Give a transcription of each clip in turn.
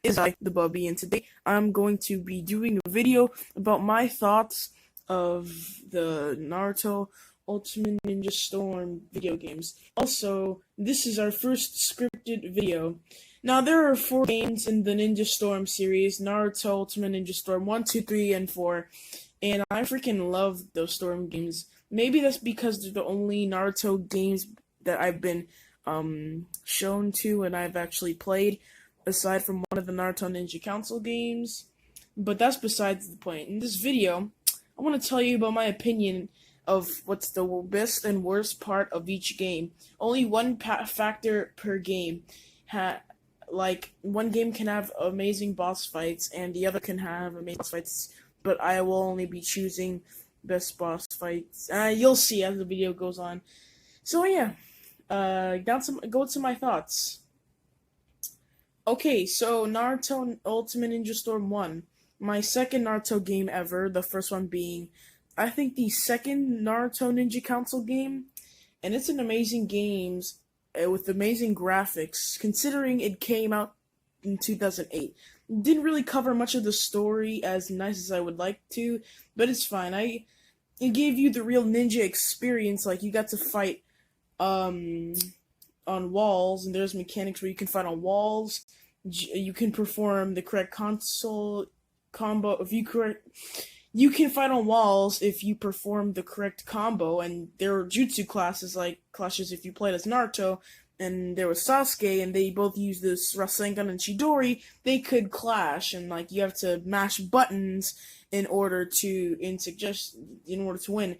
is I, the Bubby, and today I'm going to be doing a video about my thoughts of the Naruto Ultimate Ninja Storm video games. Also, this is our first scripted video. Now, there are 4 games in the Ninja Storm series, Naruto Ultimate Ninja Storm 1, 2, 3, and 4, and I freaking love those Storm games. Maybe that's because they're the only Naruto games that I've been shown to and I've actually played, aside from one of the Naruto Ninja Council games, but that's besides the point. In this video, I want to tell you about my opinion of what's the best and worst part of each game. Only one factor per game. Like, one game can have amazing boss fights, and the other can have amazing boss fights, but I will only be choosing best boss fights. You'll see as the video goes on. So yeah, go to my thoughts. Okay, so Naruto Ultimate Ninja Storm 1. My second Naruto game ever, the first one being, I think, the second Naruto Ninja Council game. And it's an amazing game with amazing graphics, considering it came out in 2008. Didn't really cover much of the story as nice as I would like to, but it's fine. It gave you the real ninja experience, like you got to fight on walls, and there's mechanics where you can fight on walls. You can perform the correct console combo you can fight on walls if you perform the correct combo, and there are jutsu classes if you played as Naruto, and there was Sasuke, and they both use this Rasengan and Chidori. They could clash, and you have to mash buttons in order to win.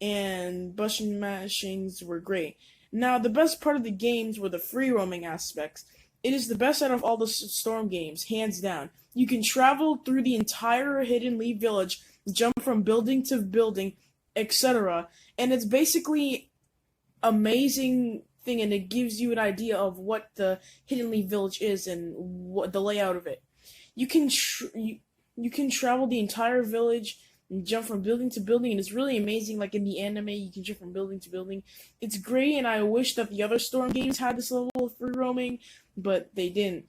And button mashings were great. Now, the best part of the games were the free roaming aspects. It is the best out of all the Storm games, hands down. You can travel through the entire Hidden Leaf Village, jump from building to building, etc. And it's basically amazing thing, and it gives you an idea of what the Hidden Leaf Village is and what the layout of it. You can travel the entire village and jump from building to building, and it's really amazing. Like in the anime, you can jump from building to building. It's great, and I wish that the other Storm games had this level of free roaming, but they didn't.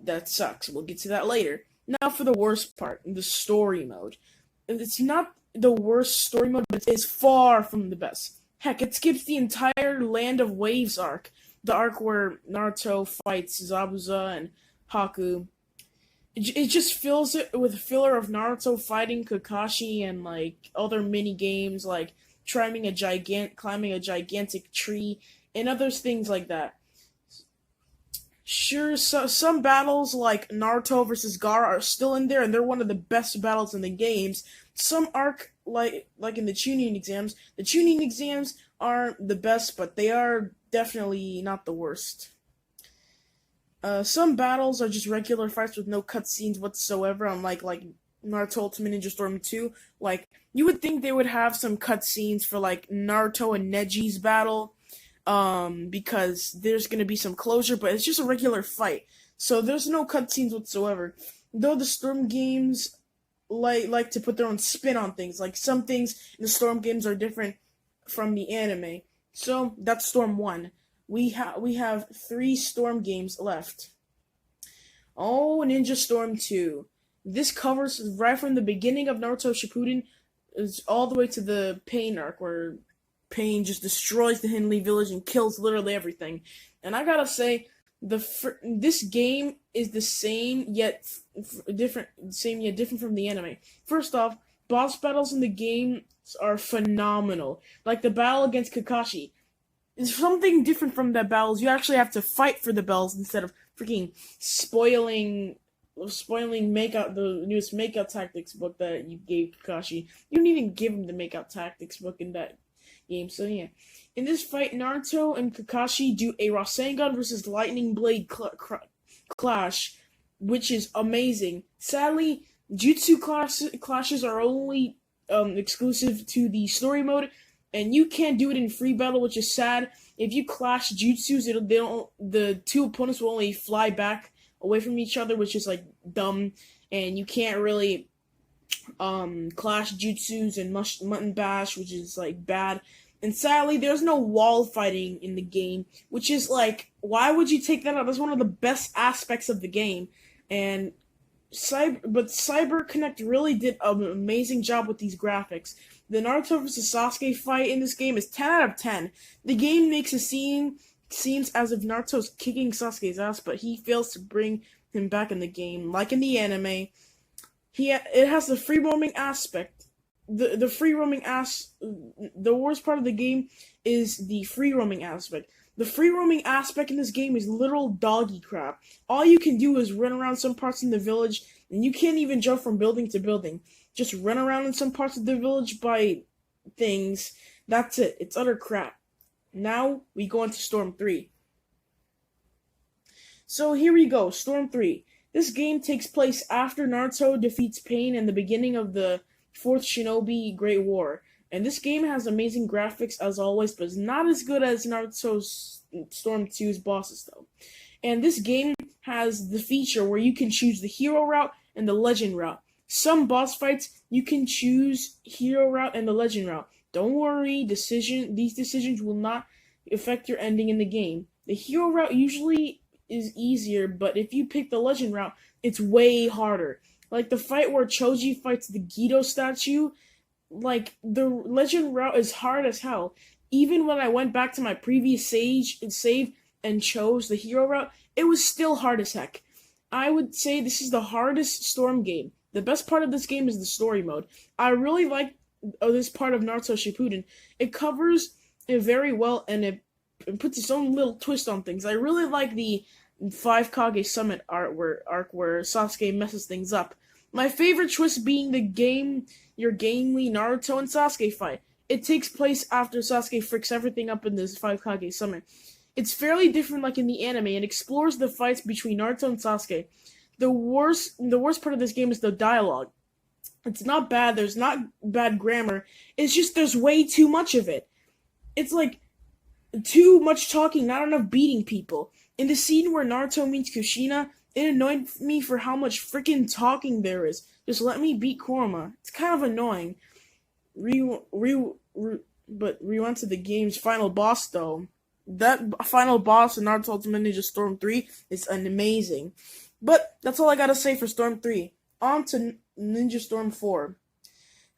That sucks. We'll get to that later. Now for the worst part, the story mode. It's not the worst story mode, but it is far from the best. Heck, it skips the entire Land of Waves arc, the arc where Naruto fights Zabuza and Haku. It just fills it with filler of Naruto fighting Kakashi and other mini games like climbing a gigantic tree and other things like that. Sure, some battles like Naruto versus Gaara are still in there, and they're one of the best battles in the games. Some arc like in the Chunin exams. The Chunin exams aren't the best, but they are definitely not the worst. Some battles are just regular fights with no cutscenes whatsoever, unlike Naruto Ultimate Ninja Storm 2. You would think they would have some cutscenes for Naruto and Neji's battle, because there's gonna be some closure, but it's just a regular fight, so there's no cutscenes whatsoever. Though the Storm games like to put their own spin on things, some things in the Storm games are different from the anime. So that's Storm 1. We have 3 Storm games left. Oh, Ninja Storm 2. This covers right from the beginning of Naruto Shippuden all the way to the Pain arc, where Pain just destroys the Hidden Leaf Village and kills literally everything. And I gotta say, this game is the same yet different from the anime. First off, boss battles in the game are phenomenal. Like the battle against Kakashi. It's something different from the battles. You actually have to fight for the bells instead of freaking spoiling the newest makeout tactics book that you gave Kakashi. You didn't even give him the makeout tactics book in that game. So yeah, in this fight, Naruto and Kakashi do a Rasengan versus Lightning Blade clash, which is amazing. Sadly, jutsu clashes are only exclusive to the story mode, and you can't do it in free battle, which is sad. If you clash jutsus, the 2 opponents will only fly back away from each other, which is dumb, and you can't really clash jutsus and mutton bash, which is bad. And sadly, there's no wall fighting in the game, which is why would you take that out? That's one of the best aspects of the game. And Cyber Connect really did an amazing job with these graphics. The Naruto vs Sasuke fight in this game is 10 out of 10. The game makes it seems as if Naruto's kicking Sasuke's ass, but he fails to bring him back in the game. Like in the anime, it has the free roaming aspect. The free roaming the worst part of the game is the free roaming aspect. The free roaming aspect in this game is literal doggy crap. All you can do is run around some parts in the village, and you can't even jump from building to building. Just run around in some parts of the village by things. That's it. It's utter crap. Now we go into Storm 3. So here we go, Storm 3. This game takes place after Naruto defeats Pain in the beginning of the 4th Shinobi Great War. And this game has amazing graphics as always, but it's not as good as Naruto's Storm 2's bosses though. And this game has the feature where you can choose the hero route and the legend route. Some boss fights, you can choose hero route and the legend route. Don't worry, these decisions will not affect your ending in the game. The hero route usually is easier, but if you pick the legend route, it's way harder. Like the fight where Choji fights the Gedo statue, like the legend route is hard as hell. Even when I went back to my previous save and chose the hero route, it was still hard as heck. I would say this is the hardest Storm game. The best part of this game is the story mode. I really like this part of Naruto Shippuden. It covers it very well, and it puts its own little twist on things. I really like the 5 Kage Summit arc where Sasuke messes things up. My favorite twist being your gamely Naruto and Sasuke fight. It takes place after Sasuke freaks everything up in this 5 Kage Summit. It's fairly different like in the anime and explores the fights between Naruto and Sasuke. The worst part of this game is the dialogue. It's not bad, there's not bad grammar, it's just there's way too much of it. It's like too much talking, not enough beating people. In the scene where Naruto meets Kushina, it annoyed me for how much freaking talking there is. Just let me beat Kurama. It's kind of annoying. But rewind to the game's final boss though. That final boss in Naruto Ultimate Ninja Storm 3 is amazing. But that's all I gotta say for Storm 3. On to Ninja Storm 4.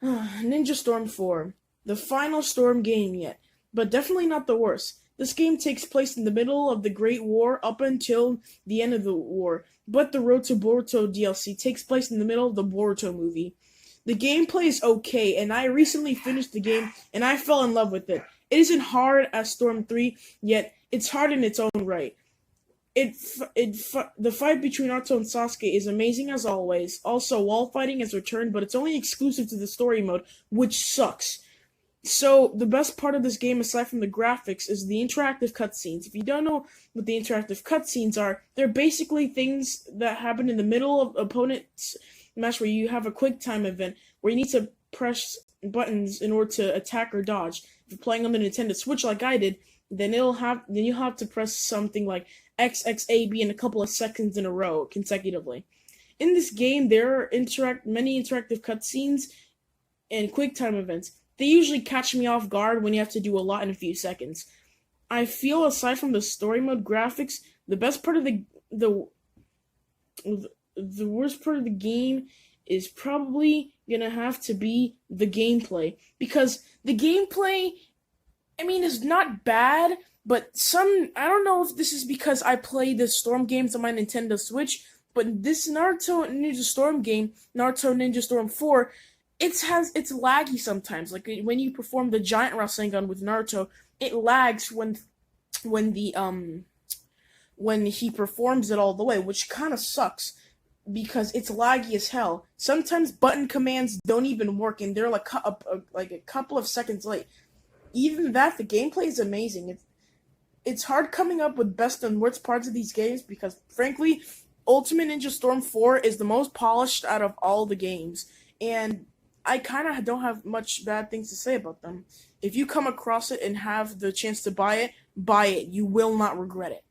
Ninja Storm 4. The final Storm game yet, but definitely not the worst. This game takes place in the middle of the Great War up until the end of the war, but the Road to Boruto DLC takes place in the middle of the Boruto movie. The gameplay is okay, and I recently finished the game, and I fell in love with it. It isn't hard as Storm 3, yet it's hard in its own right. The fight between Naruto and Sasuke is amazing as always. Also, wall fighting has returned, but it's only exclusive to the story mode, which sucks. So, the best part of this game, aside from the graphics, is the interactive cutscenes. If you don't know what the interactive cutscenes are, they're basically things that happen in the middle of opponent's match where you have a quick time event where you need to press buttons in order to attack or dodge. If you're playing on the Nintendo Switch like I did, then you'll have to press something like X, X, A, B in a couple of seconds in a row consecutively. In this game, there are many interactive cutscenes and quick time events. They usually catch me off guard when you have to do a lot in a few seconds. I feel aside from the story mode graphics, the best part of the worst part of the game is probably gonna have to be the gameplay, because the gameplay, I mean, is not bad, but I don't know if this is because I play the Storm games on my Nintendo Switch, but this Naruto Ninja Storm game, Naruto Ninja Storm 4, it's laggy sometimes. Like when you perform the giant Rasengan with Naruto, it lags when he performs it all the way, which kind of sucks because it's laggy as hell. Sometimes button commands don't even work, and they're like a couple of seconds late. Even that, the gameplay is amazing. It's hard coming up with best and worst parts of these games because, frankly, Ultimate Ninja Storm 4 is the most polished out of all the games, and I kind of don't have much bad things to say about them. If you come across it and have the chance to buy it, buy it. You will not regret it.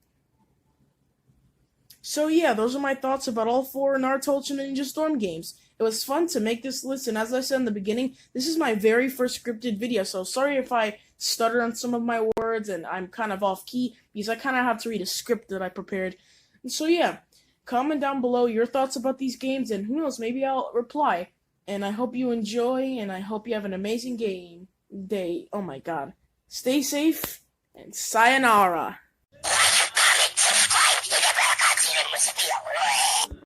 So yeah, those are my thoughts about all 4 Naruto Ultimate Ninja Storm games. It was fun to make this list, and as I said in the beginning, this is my very first scripted video, so sorry if I stutter on some of my words and I'm kind of off key, because I kind of have to read a script that I prepared. And so yeah, comment down below your thoughts about these games, and who knows, maybe I'll reply. And I hope you enjoy, and I hope you have an amazing game day. Oh my god. Stay safe, and sayonara.